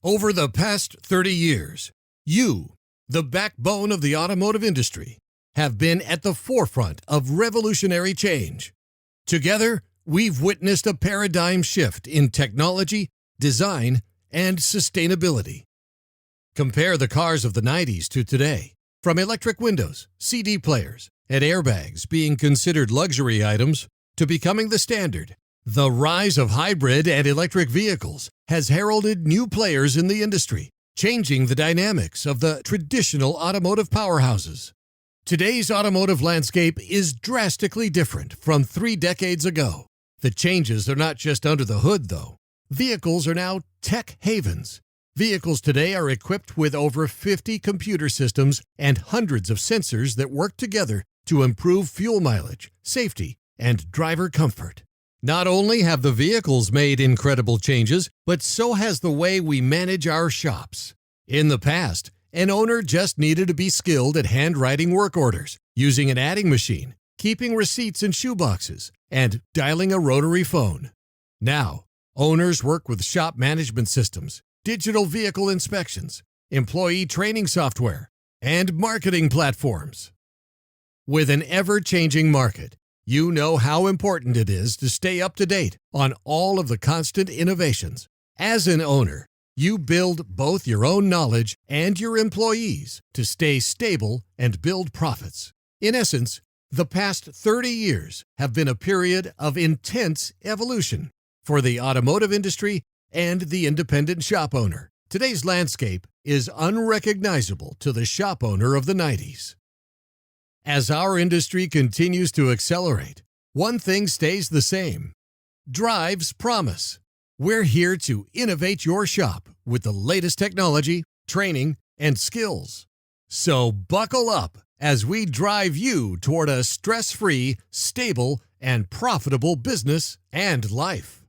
Over the past 30 years, you, the backbone of the automotive industry, have been at the forefront of revolutionary change. Together, we've witnessed a paradigm shift in technology, design, and sustainability. Compare the cars of the 90s to today. From electric windows, CD players, and airbags being considered luxury items to becoming the standard, the rise of hybrid and electric vehicles has heralded new players in the industry, changing the dynamics of the traditional automotive powerhouses. Today's automotive landscape is drastically different from 3 decades ago. The changes are not just under the hood, though. Vehicles are now tech havens. Vehicles today are equipped with over 50 computer systems and hundreds of sensors that work together to improve fuel mileage, safety, and driver comfort. Not only have the vehicles made incredible changes, but so has the way we manage our shops. In the past, an owner just needed to be skilled at handwriting work orders, using an adding machine, keeping receipts in shoeboxes, and dialing a rotary phone. Now, owners work with shop management systems, digital vehicle inspections, employee training software, and marketing platforms. With an ever-changing market, you know how important it is to stay up to date on all of the constant innovations. As an owner, you build both your own knowledge and your employees to stay stable and build profits. In essence, the past 30 years have been a period of intense evolution for the automotive industry and the independent shop owner. Today's landscape is unrecognizable to the shop owner of the 90s. As our industry continues to accelerate, one thing stays the same: Drive's promise. We're here to innovate your shop with the latest technology, training, and skills. So buckle up as we drive you toward a stress-free, stable, and profitable business and life.